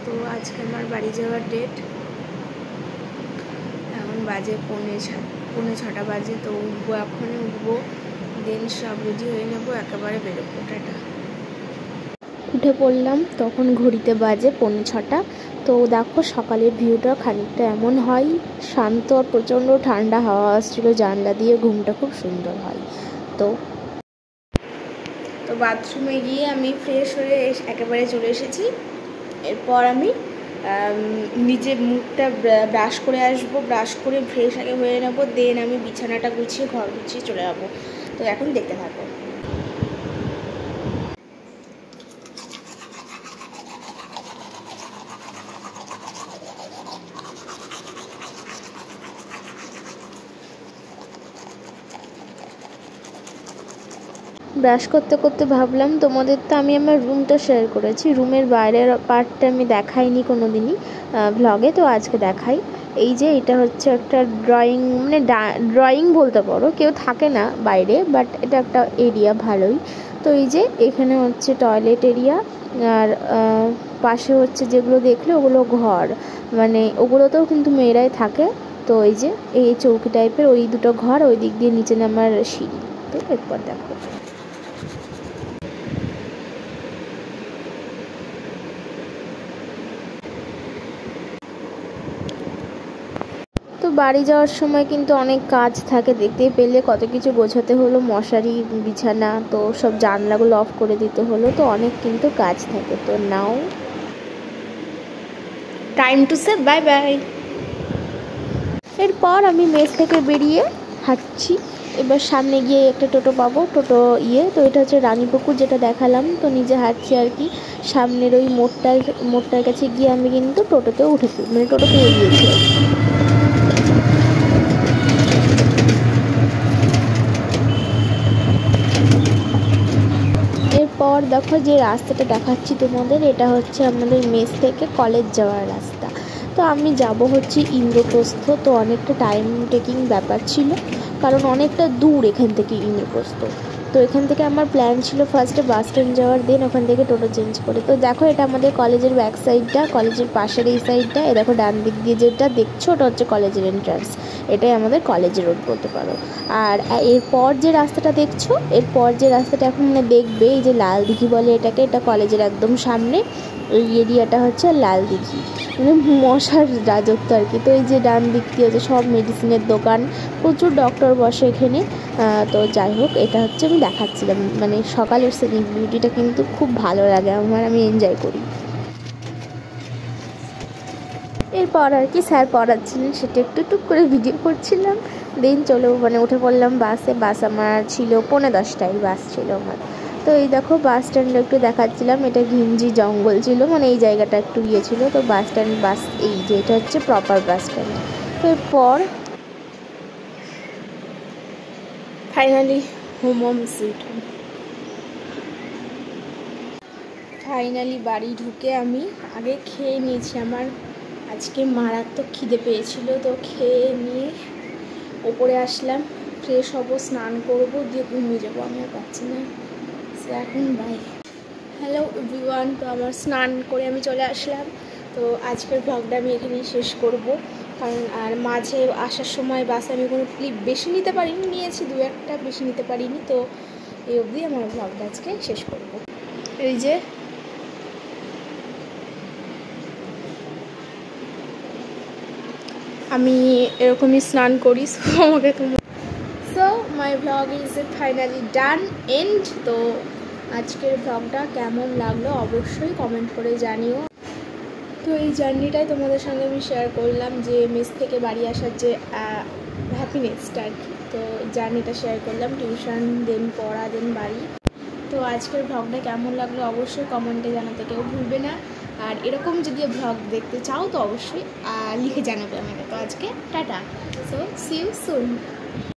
তো আজকে আমার বাড়ি যাওয়ার ডেট। এখন বাজে পৌনে ছটা বাজে। তো উঠবো, এখনই উঠবো, দেন সব রেডি হয়ে নেবো, একেবারে বেরোবো। টাটা। উঠে পড়লাম, তখন ঘড়িতে বাজে পৌনে ছটা। তো দেখো সকালের ভিউটা খানিকটা এমন হয়, শান্ত আর প্রচণ্ড ঠান্ডা হাওয়া আসছিলো জানলা দিয়ে, ঘুমটা খুব সুন্দর হয়। তো বাথরুমে গিয়ে আমি ফ্রেশ হয়ে একেবারে চলে এসেছি। এরপর আমি নিজে মুখটা ব্রাশ করে আসবো, ব্রাশ করে ফ্রেশ আগে হয়ে নেবো, দেন আমি বিছানাটা গুছিয়ে ঘর গুছিয়ে চলে যাবো। তো এখন দেখতে থাকবো। ব্রাশ করতে করতে ভাবলাম তোমাদের তো আমি আমার রুমটা শেয়ার করেছি, রুমের বাইরের পার্টটা আমি দেখাইনি কোনো দিনই ভ্লগে, তো আজকে দেখাই। এই যে এটা হচ্ছে একটা ড্রয়িং, মানে ড্রয়িং বলতে পারো, কেউ থাকে না বাইরে, বাট এটা একটা এরিয়া ভালোই। তো এই যে এখানে হচ্ছে টয়লেট এরিয়া, আর পাশে হচ্ছে যেগুলো দেখলে ওগুলো ঘর, মানে ওগুলোতেও কিন্তু মেয়েরাই থাকে। তো এই যে এই চৌকি টাইপের ওই দুটো ঘর, ওই দিক দিয়ে নিচে নামার সিঁড়ি। তো এরপর দেখো তো বাড়ি যাওয়ার সময় কিন্তু অনেক কাজ থাকে, দেখতেই পেলে কত কিছু গোছাতে হলো, মশারি, বিছানা, তো সব জানলাগুলো অফ করে দিতে হলো, তো অনেক কিন্তু কাজ থাকে। তো now time to say bye bye. এরপর আমি মেস থেকে বেরিয়ে হাঁটছি। এবার সামনে গিয়ে একটা টোটো পাবো, টোটো তো এটা হচ্ছে রানীপুকুর, যেটা দেখালাম। তো নিজে হাঁটছি আর কি। সামনের ওই মোড়টার কাছে গিয়ে আমি কিন্তু টোটোতে উঠেছি, মানে টোটো পেয়ে গিয়েছি। এরপর দেখো যে রাস্তাটা দেখাচ্ছি তোমাদের, এটা হচ্ছে আমাদের মেস থেকে কলেজ যাওয়ার রাস্তা। তো আমি যাব হচ্ছে ইন্দ্রপ্রস্থ। তো অনেকটা টাইম টেকিং ব্যাপার ছিল, কারণ অনেকটা দূর এখান থেকে ইন্দ্রপ্রস্থ। তো এখান থেকে আমার প্ল্যান ছিল ফার্স্টে বাস স্ট্যান্ড যাওয়ার, দেন ওখান থেকে টোটো চেঞ্জ করে। তো দেখো এটা আমাদের কলেজের ব্যাক সাইডটা, কলেজের পাশের এই সাইডটা। এ দেখো ডান দিক দিয়ে যেটা দেখছো ওটা হচ্ছে কলেজের এন্ট্রান্স, এটাই আমাদের কলেজের রোড বলতে পারো। আর এরপর যে রাস্তাটা দেখছো, এরপর যে রাস্তাটা এখন মানে দেখবে, এই যে লাল দিঘি বলে এটাকে, এটা কলেজের একদম সামনে। এই এরিয়াটা হচ্ছে লাল দিঘি, মানে মশার রাজত্ব আর কি। তো এই যে ডান দিক দিয়ে হচ্ছে সব মেডিসিনের দোকান, প্রচুর ডক্টর বসে এখানে। তো যাই হোক, এটা হচ্ছে আমি দেখাচ্ছিলাম, মানে সকালের সিনিক বিউটিটা কিন্তু খুব ভালো লাগে আমার, আমি এনজয় করি। এরপর আর কি স্যার পড়াচ্ছিলেন, সেটা একটু টুক করে ভিডিও করছিলাম। দেন মানে উঠে পড়লাম বাসে। বাস আমার ছিল 10:45 বাস ছিল আমার। তো এই দেখো বাস স্ট্যান্ডে একটু দেখাচ্ছিলাম, এটা ঘিঞ্জি জঙ্গল ছিল, মানে এই জায়গাটা একটু ছিল। তো বাস এই যে এটা হচ্ছে প্রপার বাস স্ট্যান্ড। তো এরপর finally home sweet home. Finally বাড়ি ঢুকে আমি আগে খেয়ে নিয়েছি, আমার আজকে মারাত্মক খিদে পেয়েছিল। তো খেয়ে নিয়ে ওপরে আসলাম, ফ্রেশ হবো, স্নান করবো, দিয়ে ঘুমিয়ে যাবো। আমি আর পাচ্ছি না, সে এখন বাই। হ্যালো এভরিওয়ান, তো আমার স্নান করে আমি চলে আসলাম। তো আজকের ব্লগটা আমি এখানেই শেষ করব, কারণ আর মাঝে আসার সময় বাসে আমি কোনো ক্লিপ বেশি নিতে পারিনি, নিয়েছি 2-1টা, বেশি নিতে পারিনি। তো এই অবধি আমার ব্লগটা আজকে শেষ করব। এই যে আমি এরকমই স্নান করি, আমাকে so my blog is finally done and. তো আজকের ব্লগটা কেমন লাগলো অবশ্যই কমেন্ট করে জানিও। তো এই জার্নিটাই তোমাদের সঙ্গে আমি শেয়ার করলাম, যে মেস থেকে বাড়ি আসার যে হ্যাপিনেসটা আর কি। তো জার্নিটা শেয়ার করলাম, টিউশন, দেন পড়া, দেন বাড়ি। তো আজকের ব্লগটা কেমন লাগলো অবশ্যই কমেন্টে জানাতে কেউ ভুলবে না। আর এরকম যদি ব্লগ দেখতে চাও তো অবশ্যই লিখে জানাবে আমাকে। তো আজকে tata, so see you soon.